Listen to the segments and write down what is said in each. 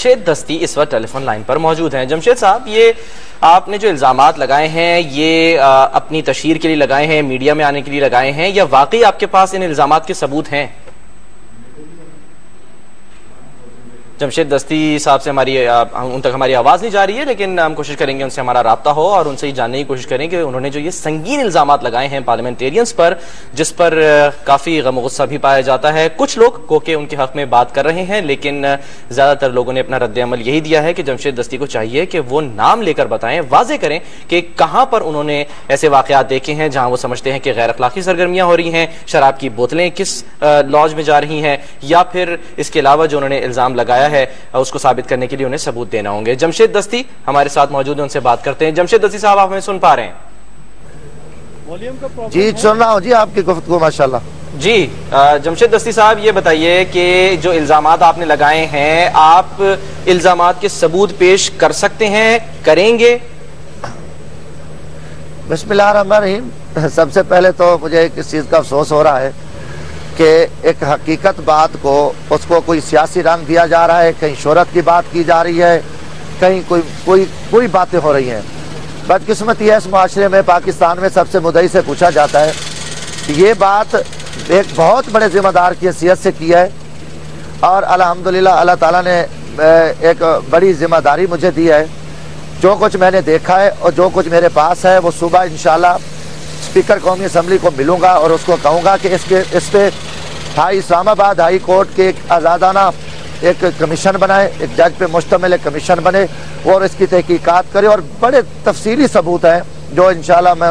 جمشید دستی اس وقت ٹیلی phone line پر موجود ہیں۔ جمشید صاحب، یہ آپ نے جو الزامات لگائے ہیں یہ اپنی تشہیر کے لیے لگائے ہیں، میڈیا میں آنے کے لیے لگائے ہیں، یا واقعی آپ کے پاس ان الزامات کے ثبوت ہیں؟ جمشید دستی صاحب سے ان تک ہماری آواز نہیں جا رہی ہے، لیکن ہم کوشش کریں گے ان سے ہمارا رابطہ ہو اور ان سے یہ جاننے کی کوشش کریں کہ انہوں نے جو یہ سنگین الزامات لگائے ہیں پارلیمنٹیرینز پر، جس پر کافی غم و غصہ بھی پایا جاتا ہے۔ کچھ لوگ کوکے ان کے حق میں بات کر رہے ہیں، لیکن زیادہ تر لوگوں نے اپنا رد عمل یہی دیا ہے کہ جمشید دستی کو چاہیے کہ وہ نام لے کر بتائیں، واضح کریں کہ کہاں پر انہوں نے ایسے واقعات دیکھے ہیں جہاں وہ سمجھتے ہیں کہ غیر اخلاقی سرگرمیاں ہو رہی ہیں، شراب کی بوتلیں کس لاج میں جا رہی ہیں، یا پھر اس کے علاوہ جو انہوں نے الزام لگایا ہے اس کو ثابت کرنے کے لیے انہیں ثبوت دینا ہوں گے۔ جمشید دستی ہمارے ساتھ موجود ہیں، ان سے بات کرتے ہیں۔ جمشید دستی صاحب، آپ ہمیں سن پا رہے ہیں؟ جی سن رہا ہوں جی آپ کی گفتگو، ماشاءاللہ۔ جی جمشید دستی صاحب، یہ بتائیے کہ جو الزامات آپ نے لگائے ہیں، آپ الزامات کے ثبوت پیش کر سکتے ہیں، کریں گے؟ بسم اللہ الرحمن الرحیم۔ سب سے پہلے تو مجھے اس چیز کا افسوس ہو رہا ہے کہ ایک حقیقت بات کو اس کو کوئی سیاسی رنگ دیا جا رہا ہے، کہیں شہرت کی بات کی جا رہی ہے، کہیں کوئی باتیں ہو رہی ہیں۔ بدقسمتی ہے اس معاشرے میں، پاکستان میں سب سے مدعی سے پوچھا جاتا ہے کہ یہ بات ایک بہت بڑے ذمہ دار کی حیثیت سے کی ہے، اور الحمدللہ اللہ تعالیٰ نے ایک بڑی ذمہ داری مجھے دی ہے۔ جو کچھ میں نے دیکھا ہے اور جو کچھ میرے پاس ہے، وہ صبح انشاءاللہ اسپیکر قومی اسمبلی کو ملوں گا اور اس کو کہوں گا کہ اس پہ اسلام آباد ہائی کورٹ کے ایک آزادانہ ایک کمیشن بنائے، ایک جج پہ مشتمل ایک کمیشن بنے اور اس کی تحقیقات کرے، اور بڑے تفصیلی ثبوت ہیں جو انشاءاللہ میں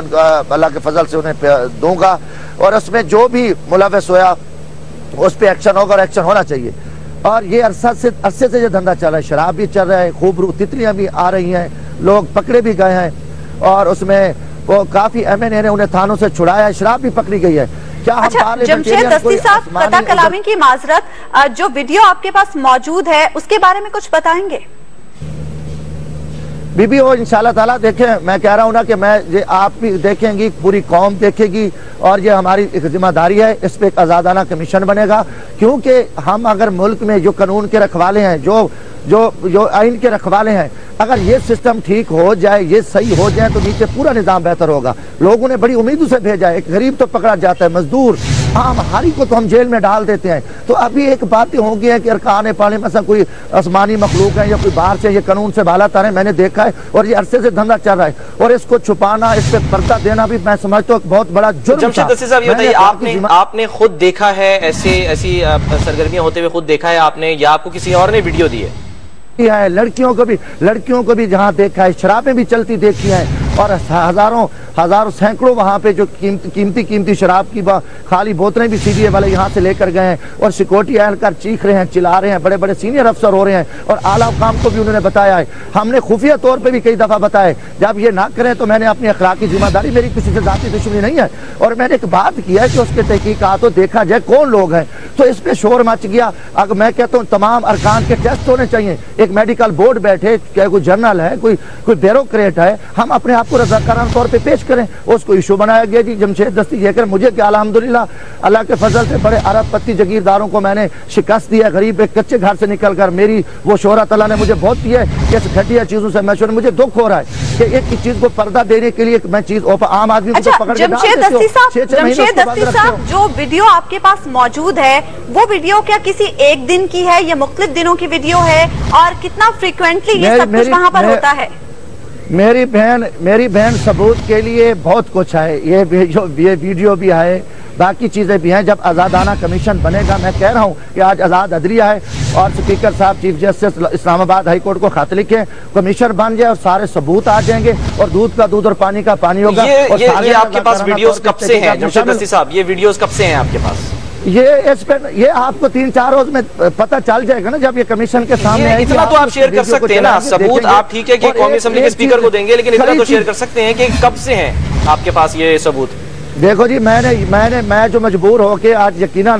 اللہ کے فضل سے انہیں دوں گا، اور اس میں جو بھی ملوث ہوا اس پہ ایکشن ہوگا، اور ایکشن ہونا چاہیے۔ اور یہ عرصے سے یہ دھندا چل رہا ہے، شراب بھی چل رہا ہے، خوب تتلیاں بھی آ رہی ہیں، لوگ پکڑے بھی گئے ہیں، اور اس میں وہ کافی ایم این اے نے انہیں تھانوں سے چھڑایا ہے، شراب بھی پکڑی گئی ہے۔ اچھا جمشید دستی صاحب، قطع کلامی کی معذرت، جو ویڈیو آپ کے پاس موجود ہے اس کے بارے میں کچھ بتائیں گے؟ بی وہ انشاءاللہ تعالیٰ دیکھیں، میں کہہ رہا ہوں نا کہ آپ بھی دیکھیں گی، پوری قوم دیکھے گی، اور یہ ہماری ایک ذمہ داری ہے، اس پہ ایک آزادانہ کمیشن بنے گا، کیونکہ ہم اگر ملک میں جو قانون کے رکھوالے ہیں، جو آئین کے رکھوالے ہیں، اگر یہ سسٹم ٹھیک ہو جائے، یہ صحیح ہو جائے، تو نیچے پورا نظام بہتر ہوگا۔ لوگوں نے بڑی امیدوں سے بھیجا ہے، ایک غریب تو پکڑا جاتا ہے، مزدور عام ہاری کو تو ہم جیل میں ڈال دیتے ہیں، تو ابھی ایک باتیں ہوں گی کہ ارکان پارلیمنٹ مثلا کوئی آسمانی مخلوق ہے یا کوئی باہر سے یہ قانون سے بالا تر ہے، میں نے دیکھا ہے، اور یہ عرصے سے دھندا چل رہا ہے، اور اس کو چھپانا، اس پہ پردہ دینا بھی میں سمجھتا ہوں بہت بڑا جرم تھا۔ جمشید دستی صاحب، یہ بتائیے، آپ نے خود دیکھا ہے ایسی سرگرمیاں ہوتے ہوئے، خود دیکھا ہے آپ نے، یا آپ کو کسی اور نے ویڈیو دی ہے؟ لڑکیوں کو بھی جہاں دیکھا ہے، شرابیں بھی چلتی دیکھی ہیں، اور ہزاروں سینکڑوں وہاں پہ جو قیمتی شراب کی خالی بوتلیں بھی سی ڈی اے والے یہاں سے لے کر گئے ہیں، اور سیکورٹی اہلکار چیخ رہے ہیں، چلا رہے ہیں، بڑے بڑے سینئر افسر ہو رہے ہیں، اور اعلیٰ حکام کو بھی انہوں نے بتایا ہے۔ ہم نے خفیہ طور پہ بھی کئی دفعہ بتایا، جب یہ نہ کریں تو میں نے اپنی اخلاقی ذمہ داری، میری کسی سے ذاتی دشمنی نہیں ہے، اور میں نے ایک بات کی ہے کہ اس کے تحقیقات کو دیکھا جائے کون لوگ ہیں، تو اس پہ شور مچ گیا۔ اگر میں کہتا ہوں تمام ارکان کے ٹیسٹ ہونے چاہیے، ایک میڈیکل بورڈ بیٹھے، کوئی جرنل ہے، کوئی بیوروکریٹ ہے، ہم اپنے آپ کو رضاکارانہ طور پہ پیش کریں، اس کو ایشو بنایا گیا جی جمشید دستی یہ کر مجھے کہ الحمدللہ اللہ کے فضل سے بڑے ارب پتی جگیرداروں کو میں نے شکست دی ہے، غریب ایک کچے گھر سے نکل کر، میری وہ شہرت اللہ نے مجھے بہت دی ہے کہ اس گھٹیا چیزوں سے مجھے دکھ ہو رہا ہے کہ ایک چیز کو پردہ دینے کے لیے میں چیز عام آدمی کو پکڑ کے جمشید دستی صاحب، جو ویڈیو آپ کے پاس موجود ہے، وہ ویڈیو کیا کسی ایک دن کی ہے یا مختلف دنوں کی ویڈیو ہے، اور کتنا فریکوینٹلی یہ سب کچھ وہاں پر ہوتا ہے؟ میری بہن ثبوت کے لیے بہت کچھ ہے، یہ ویڈیو بھی ہے، باقی چیزیں بھی ہیں۔ جب آزادانہ کمیشن بنے گا، میں کہہ رہا ہوں کہ آج آزاد عدلیہ ہے، اور اسپیکر صاحب چیف جسٹس اسلام آباد ہائی کورٹ کو خط لکھیں، کمیشن بن جائے اور سارے ثبوت آ جائیں گے، اور دودھ کا دودھ اور پانی کا پانی ہوگا۔ یہ آپ کے پاس ویڈیوز کب سے ہیں جمشید دستی صاحب؟ یہ ویڈیوز کب سے ہیں آپ کے پاس؟ یہ آپ کو 3-4 روز میں پتہ چل جائے گا نا، جب یہ کمیشن کے سامنے ہے۔ اتنا تو آپ شیئر کر سکتے ہیں نا ثبوت، آپ ٹھیک ہے کہ قومی اسمبلی کے اسپیکر کو دیں گے، لیکن اتنا تو شیئر کر سکتے ہیں کہ کب سے ہیں آپ کے پاس یہ ثبوت؟ دیکھو جی، میں جو مجبور ہو کے آج یقیناً